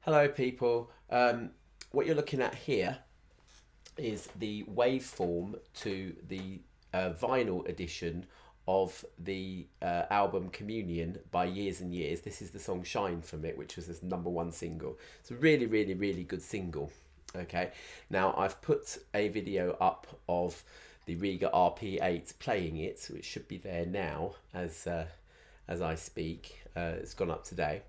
Hello, people. What you're looking at here is the waveform to the vinyl edition of the album Communion by Years and Years. This is the song Shine from it, which was this number one single. It's a really, really, really good single. Okay, now I've put a video up of the Riga RP8 playing it, which should be there now as I speak. It's gone up today.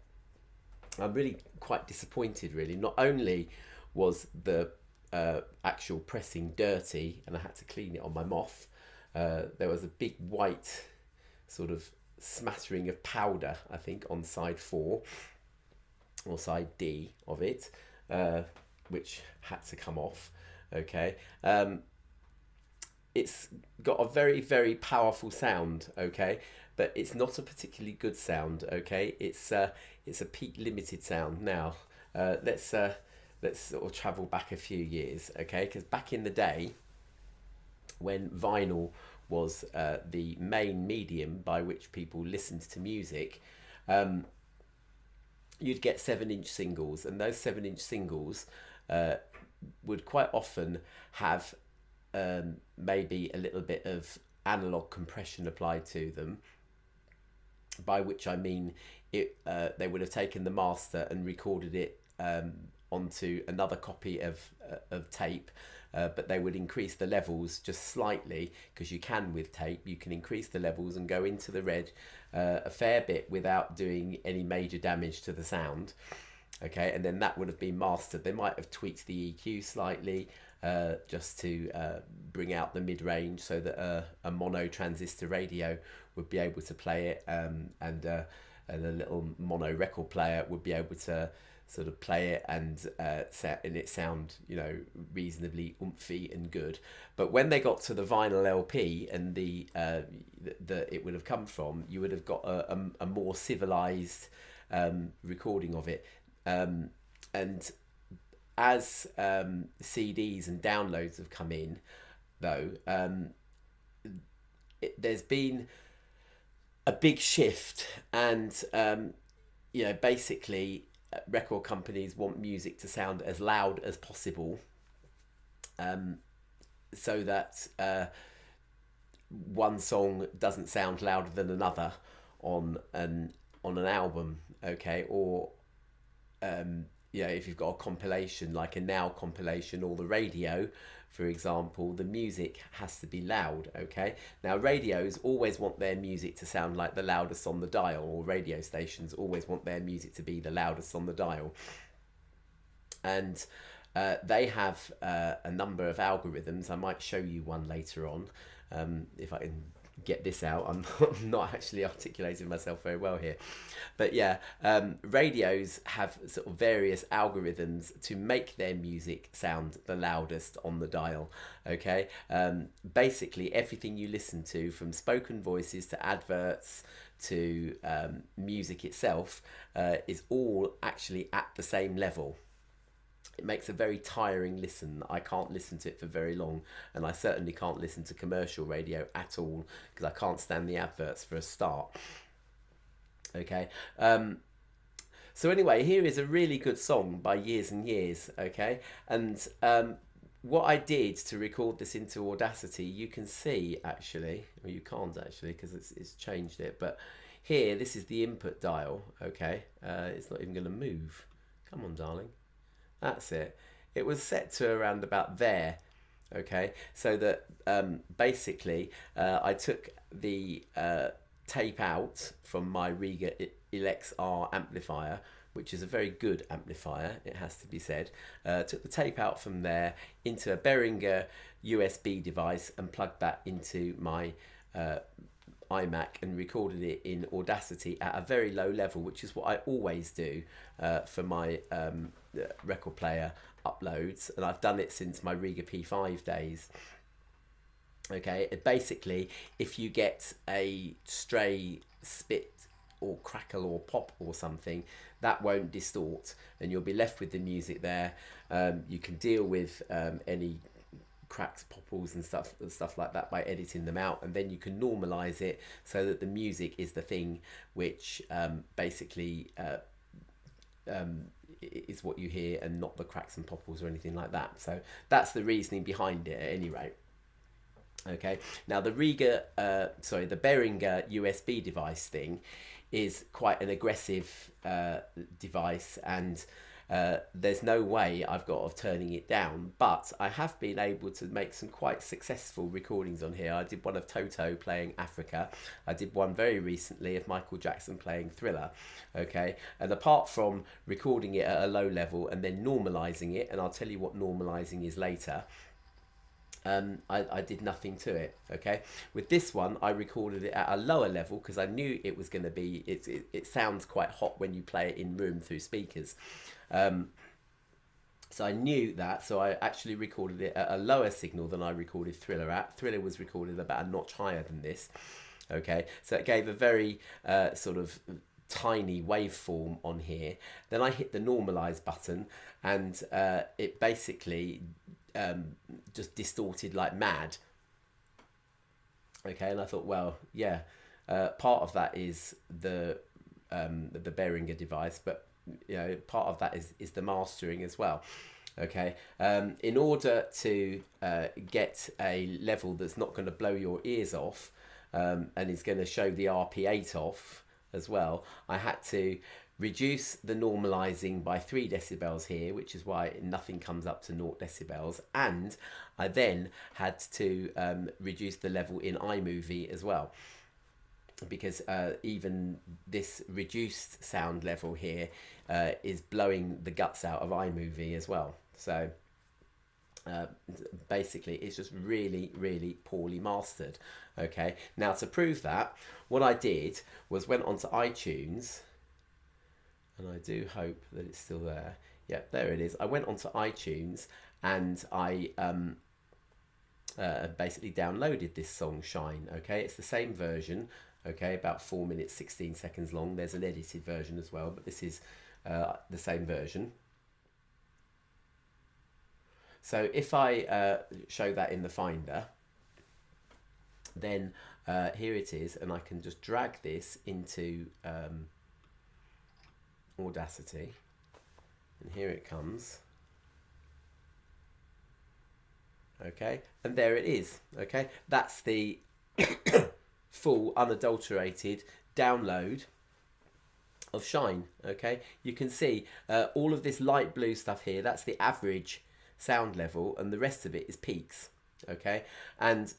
I'm really quite disappointed, really. Not only was the actual pressing dirty and I had to clean it on my moth, there was a big white sort of smattering of powder, I think, on side 4 or side D of it, which had to come off. Okay. It's got a very, very powerful sound. Okay, but it's not a particularly good sound. Okay, it's a peak limited sound. Now let's sort of travel back a few years. Okay, because back in the day when vinyl was the main medium by which people listened to music, you'd get 7-inch singles, and those 7-inch singles uh, would quite often have maybe a little bit of analog compression applied to them, by which I mean they would have taken the master and recorded it onto another copy of tape, but they would increase the levels just slightly, because you can with tape, you can increase the levels and go into the red a fair bit without doing any major damage to the sound. Okay, and then that would have been mastered. They might have tweaked the EQ slightly, just to bring out the mid-range so that a mono transistor radio would be able to play it, and a little mono record player would be able to sort of play it and it sound, reasonably oomphy and good. But when they got to the vinyl LP and the it would have come from, you would have got a more civilized recording of it. And as CDs and downloads have come in, though, there's been a big shift, and basically, record companies want music to sound as loud as possible, so that one song doesn't sound louder than another on an album. Okay, or if you've got a compilation like a Now compilation or the radio, for example, the music has to be loud. Okay, now radios always want their music to sound like the loudest on the dial, or radio stations always want their music to be the loudest on the dial, and they have a number of algorithms. I might show you one later on, if I can get this out. I'm not actually articulating myself very well here, but yeah, radios have sort of various algorithms to make their music sound the loudest on the dial. Okay, basically everything you listen to, from spoken voices to adverts to music itself, is all actually at the same level. It makes a very tiring listen. I can't listen to it for very long, and I certainly can't listen to commercial radio at all, because I can't stand the adverts for a start. Okay, so anyway, here is a really good song by Years and Years. Okay, and what I did to record this into Audacity, you can see actually, or you can't actually because it's changed it, but here, this is the input dial. Okay, it's not even going to move. Come on, darling. That's it. It was set to around about there. Okay, so that basically I took the tape out from my Riga Elex R amplifier, which is a very good amplifier, it has to be said. Took the tape out from there into a Behringer USB device and plugged that into my iMac and recorded it in Audacity at a very low level, which is what I always do for my record player uploads, and I've done it since my Riga P5 days. Okay, basically, if you get a stray spit or crackle or pop or something, that won't distort, and you'll be left with the music there. You can deal with any cracks, popples and stuff like that by editing them out, and then you can normalize it so that the music is the thing which basically is what you hear, and not the cracks and popples or anything like that. So that's the reasoning behind it at any rate. Okay, now the the Behringer USB device thing is quite an aggressive device, and there's no way I've got of turning it down, but I have been able to make some quite successful recordings on here. I did one of Toto playing Africa. I did one very recently of Michael Jackson playing Thriller. Okay, and apart from recording it at a low level and then normalizing it, and I'll tell you what normalizing is later, I did nothing to it. Okay, with this one I recorded it at a lower level because I knew it was going to be, it sounds quite hot when you play it in room through speakers. So I knew that, so I actually recorded it at a lower signal than I recorded Thriller at. Thriller was recorded about a notch higher than this. Okay, so it gave a very sort of tiny waveform on here. Then I hit the normalize button, and it basically just distorted like mad. Okay, and I thought, well, yeah, part of that is the Behringer device, but you know, part of that is the mastering as well. Okay, in order to get a level that's not going to blow your ears off, and is going to show the RP8 off as well, I had to reduce the normalizing by 3 decibels here, which is why nothing comes up to 0 decibels, and I then had to reduce the level in iMovie as well, because even this reduced sound level here is blowing the guts out of iMovie as well. So basically it's just really, really poorly mastered. Okay, now to prove that, what I did was went onto iTunes, and I do hope that it's still there. Yeah, there it is. I went onto iTunes and I basically downloaded this song, Shine. Okay, it's the same version. Okay, about 4 minutes 16 seconds long. There's an edited version as well, but this is the same version. So if I show that in the Finder, then here it is, and I can just drag this into Audacity, and here it comes. Okay, and there it is. Okay, that's the full unadulterated download of Shine. Okay, you can see all of this light blue stuff here, that's the average sound level, and the rest of it is peaks. Okay, and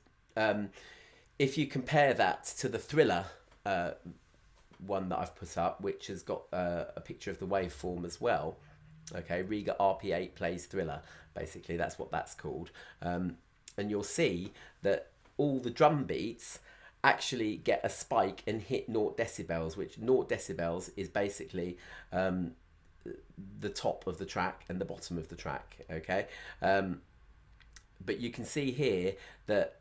if you compare that to the Thriller one that I've put up, which has got a picture of the waveform as well. Okay, Riga RP8 plays Thriller, basically that's what that's called, and you'll see that all the drum beats actually get a spike and hit 0 decibels, which 0 decibels is basically the top of the track and the bottom of the track. Okay, but you can see here that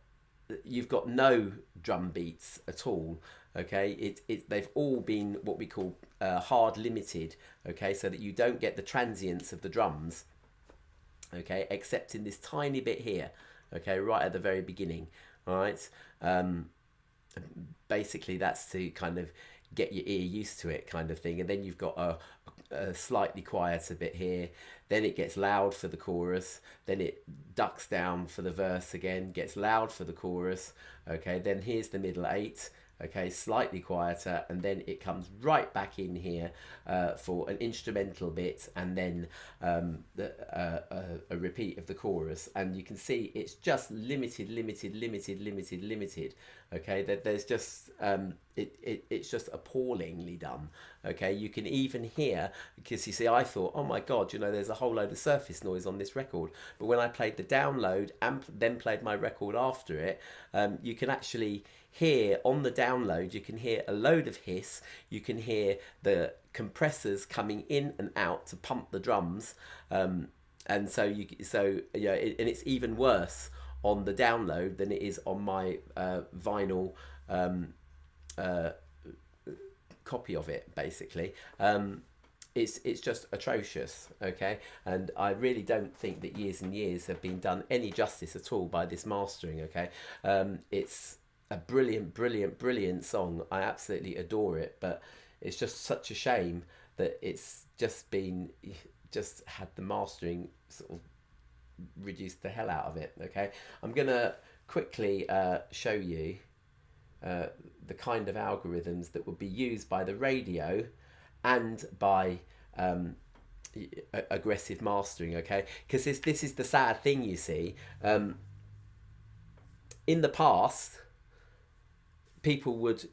you've got no drum beats at all. Okay, they've all been what we call hard limited. Okay, so that you don't get the transients of the drums. Okay, except in this tiny bit here. Okay, right at the very beginning. All right. Basically, that's to kind of get your ear used to it, kind of thing. And then you've got a slightly quieter bit here. Then it gets loud for the chorus. Then it ducks down for the verse again. Gets loud for the chorus. Okay. Then here's the middle 8. Okay, slightly quieter, and then it comes right back in here for an instrumental bit, and then a repeat of the chorus. And you can see it's just limited. Okay, there's just it's just appallingly done. Okay, you can even hear, because you see, I thought, oh my god, you know, there's a whole load of surface noise on this record. But when I played the download and then played my record after it, you can actually hear on the download, you can hear a load of hiss, you can hear the compressors coming in and out to pump the drums, and so and it's even worse on the download than it is on my vinyl copy of it, basically. It's just atrocious. Okay, and I really don't think that years and years have been done any justice at all by this mastering. Okay, it's a brilliant song. I absolutely adore it, but it's just such a shame that it's just had the mastering sort of reduced the hell out of it. Okay, I'm gonna quickly show you the kind of algorithms that would be used by the radio and by aggressive mastering. Okay, because this is the sad thing, you see. In the past, people would,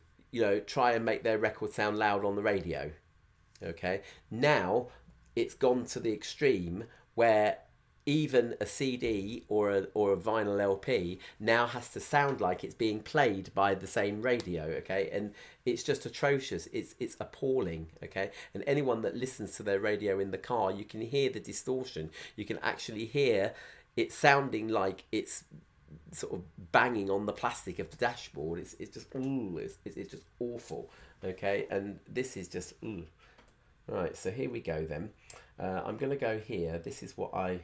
try and make their record sound loud on the radio. Okay, now it's gone to the extreme where even a CD or a vinyl LP now has to sound like it's being played by the same radio. Okay, and it's just atrocious. It's appalling. Okay, and anyone that listens to their radio in the car, you can hear the distortion. You can actually hear it sounding like it's sort of banging on the plastic of the dashboard. It's just it's just awful. Okay, and this is just right. So here we go then. I'm going to go here. This is what I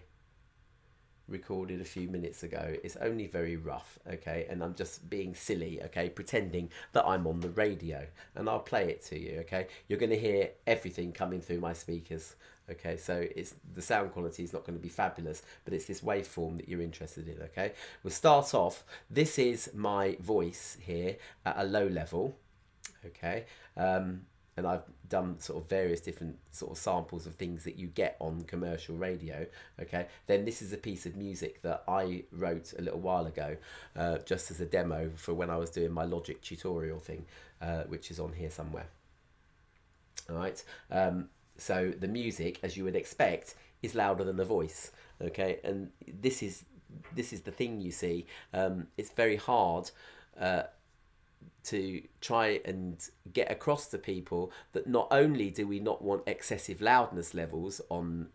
recorded a few minutes ago. It's only very rough, okay, and I'm just being silly, okay, pretending that I'm on the radio, and I'll play it to you. Okay, you're going to hear everything coming through my speakers. Okay, so it's the sound quality is not going to be fabulous, but it's this waveform that you're interested in. Okay, we'll start off. This is my voice here at a low level. Okay, and I've done sort of various different sort of samples of things that you get on commercial radio. Okay, then this is a piece of music that I wrote a little while ago, just as a demo for when I was doing my Logic tutorial thing, which is on here somewhere. All right, so the music, as you would expect, is louder than the voice. Okay, and this is the thing, you see. It's very hard to try and get across to people that not only do we not want excessive loudness levels on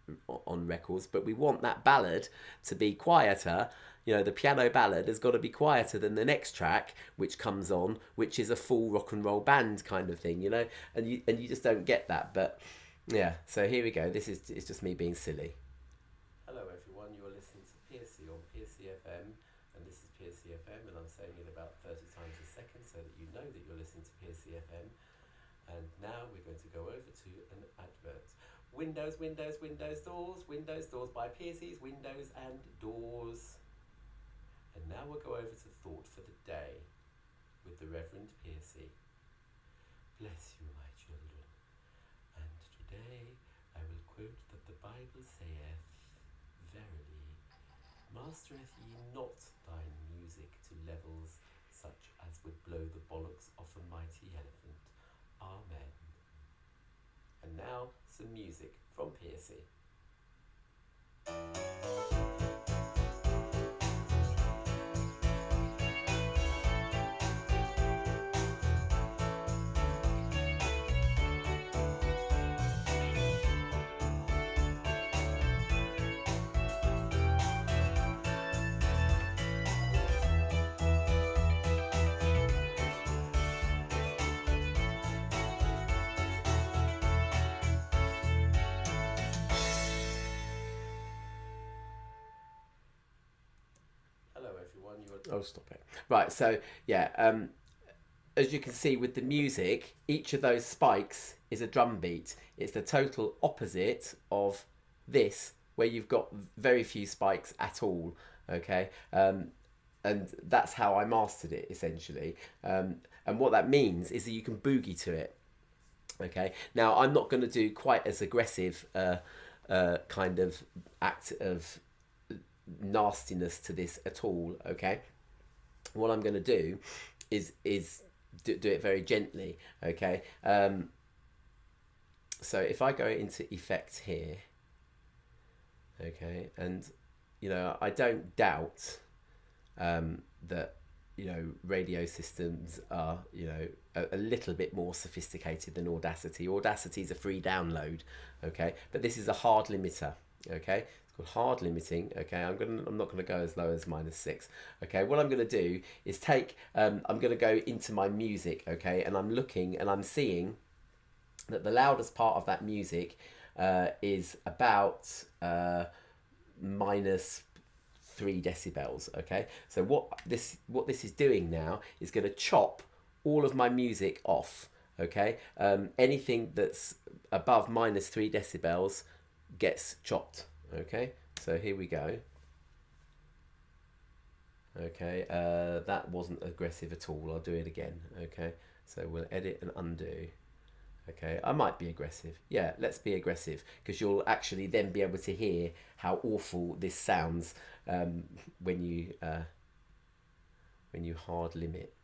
records, but we want that ballad to be quieter. The piano ballad has got to be quieter than the next track which comes on, which is a full rock and roll band kind of thing, and you just don't get that. But yeah, so here we go. It's just me being silly. Hello everyone, you're listening to PSC on PSC FM, and this is PSC FM, and I'm saying it about 30 times a second so that you know that you're listening to PSC FM. And now we're going to go over to an advert. Windows, windows, windows, doors, windows, doors by PSC's Windows and Doors. And now we'll go over to Thought for the Day with the Reverend PSC. Bless you, my children. And today I will quote that the Bible saith, Verily, mastereth ye not thine music to levels such as would blow the bollocks off a mighty elephant. Amen. And now some music from PSC. Oh, stop it. Right, so yeah, as you can see with the music, each of those spikes is a drum beat. It's the total opposite of this, where you've got very few spikes at all. Okay, and that's how I mastered it essentially. And what that means is that you can boogie to it. Okay, now I'm not going to do quite as aggressive kind of act of nastiness to this at all. Okay, what I'm going to do is do it very gently. Okay, so if I go into effects here, okay, and I don't doubt that radio systems are a little bit more sophisticated than Audacity. Audacity is a free download, okay, but this is a hard limiter. Okay, it's called hard limiting. Okay, I'm not gonna go as low as -6. Okay, what I'm gonna do is take I'm gonna go into my music. Okay, and I'm looking and I'm seeing that the loudest part of that music is about -3 decibels. Okay, so what this is doing now is going to chop all of my music off. Okay, anything that's above -3 decibels gets chopped. Okay, so here we go. Okay, that wasn't aggressive at all. I'll do it again. Okay, so we'll edit and undo. Okay, I might be aggressive. Yeah, let's be aggressive, because you'll actually then be able to hear how awful this sounds when you hard limit.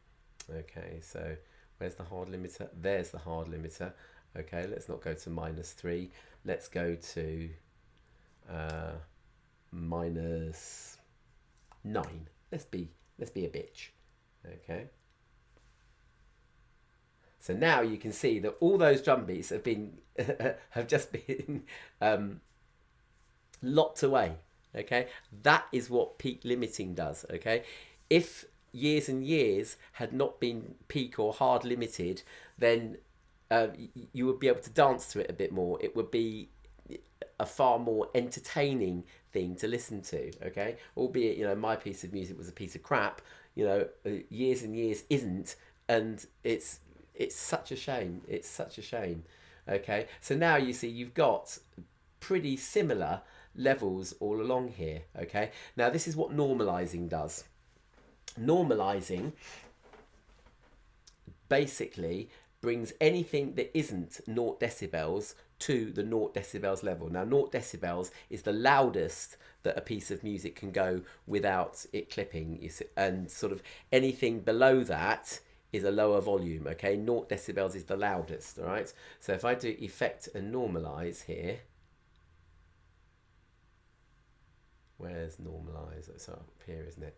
Okay, so where's the hard limiter? There's the hard limiter. Okay, let's not go to -3. Let's go to -9. Let's be a bitch. Okay. So now you can see that all those drum beats have been have just been locked away. Okay, that is what peak limiting does. Okay, if years and years had not been peak or hard limited, then you would be able to dance to it a bit more. It would be a far more entertaining thing to listen to. Okay, albeit, you know, my piece of music was a piece of crap. You know, years and years isn't, and it's such a shame. It's such a shame. Okay, so now you see you've got pretty similar levels all along here. Okay, now this is what normalizing does. Normalizing basically brings anything that isn't 0 decibels to the 0 decibels level. Now 0 decibels is the loudest that a piece of music can go without it clipping, and sort of anything below that is a lower volume. Okay, 0 decibels is the loudest. All right, so if I do effect and normalize here, where's normalize? It's up here, isn't it?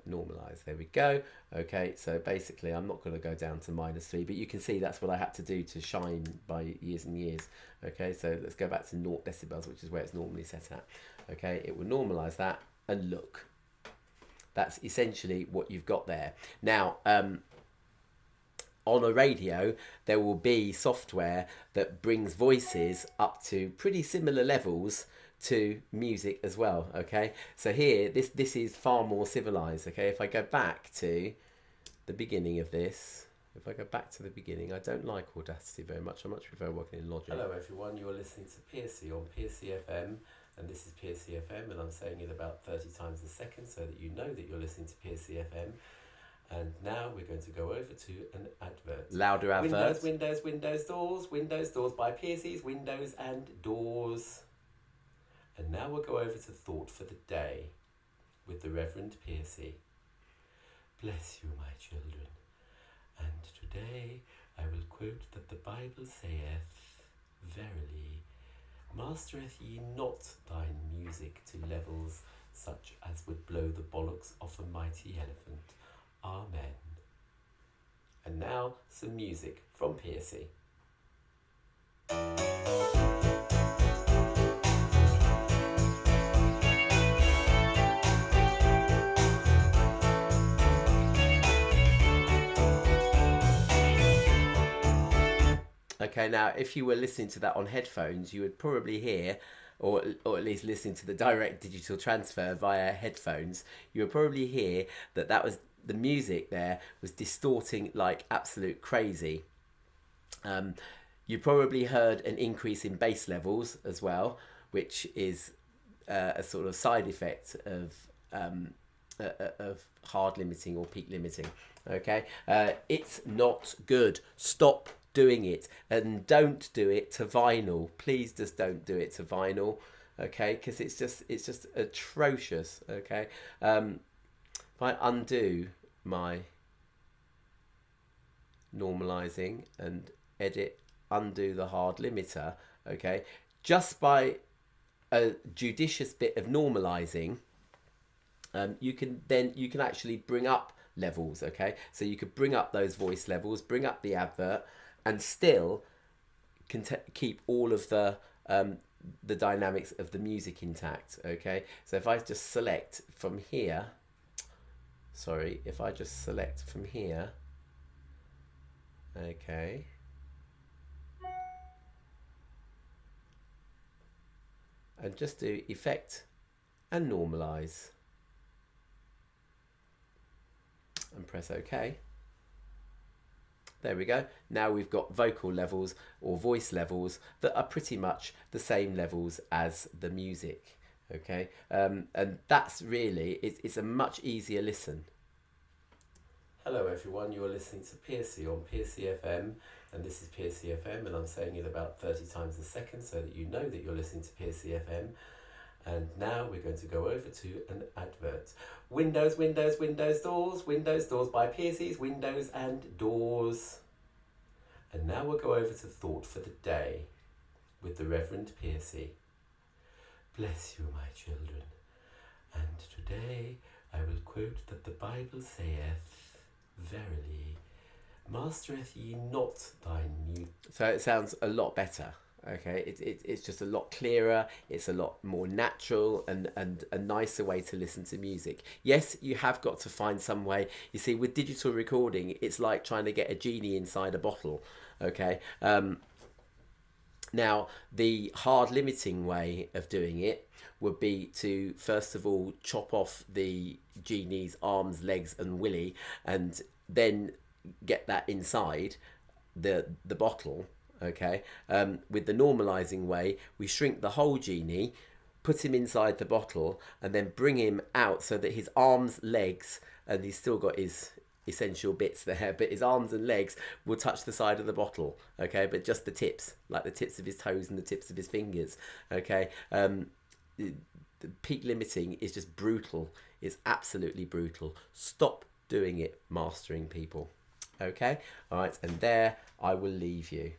Normalize, there we go. Okay, so basically I'm not going to go down to -3, but you can see that's what I had to do to shine by years and years. Okay, so let's go back to 0 decibels, which is where it's normally set at. Okay, it will normalize that, and look, that's essentially what you've got there. Now on a radio there will be software that brings voices up to pretty similar levels to music as well. Okay, so here this is far more civilized. Okay, if I go back to the beginning of this, if I go back to the beginning, I don't like Audacity very much. I much prefer working in Logic. Hello everyone, you're listening to PSC on PSC FM, and this is PSC FM, and I'm saying it about 30 times a second so that you know that you're listening to PSC FM. And now we're going to go over to an advert. Louder advert. Windows, doors by PSC's Windows and Doors. And now we'll go over to Thought for the Day with the Reverend Piercy. Bless you, my children. And today I will quote that the Bible saith, Verily, mastereth ye not thine music to levels such as would blow the bollocks off a mighty elephant. Amen. And now some music from Piercy. Okay, now if you were listening to that on headphones, you would probably hear, or at least listening to the direct digital transfer via headphones, you would probably hear that was the music there was distorting like absolute crazy. You probably heard an increase in bass levels as well, which is a sort of side effect of hard limiting or peak limiting. Okay, it's not good. Stop doing it, and don't do it to vinyl. Please just don't do it to vinyl. Okay, because it's just atrocious. Okay, if I undo my normalizing and edit, undo the hard limiter, okay, just by a judicious bit of normalizing, you can actually bring up levels. Okay, so you could bring up those voice levels, bring up the advert, and still keep all of the dynamics of the music intact. Okay, so if I just select from here, okay, and just do effect and normalize and press OK, There we go. Now we've got vocal levels or voice levels that are pretty much the same levels as the music. Okay, and that's really, it's a much easier listen. Hello everyone, you're listening to Piercy on Piercy FM, and this is Piercy FM, and I'm saying it about 30 times a second so that you know that you're listening to Piercy FM. And now we're going to go over to an advert. Windows, windows, windows, doors. Windows, doors by Piercy's Windows and Doors. And now we'll go over to Thought for the Day with the Reverend Piercy. Bless you, my children. And today I will quote that the Bible saith, Verily, mastereth ye not thy new... So it sounds a lot better. Okay, it's just a lot clearer, it's a lot more natural and a nicer way to listen to music. Yes, you have got to find some way. You see, with digital recording, it's like trying to get a genie inside a bottle. Okay, now the hard limiting way of doing it would be to first of all chop off the genie's arms, legs and willy, and then get that inside the bottle. Okay, with the normalizing way, we shrink the whole genie, put him inside the bottle, and then bring him out so that his arms, legs, and he's still got his essential bits there, but his arms and legs will touch the side of the bottle. Okay, but just the tips, like the tips of his toes and the tips of his fingers. Okay, the peak limiting is just brutal. It's absolutely brutal. Stop doing it, mastering people. Okay, all right, and there I will leave you.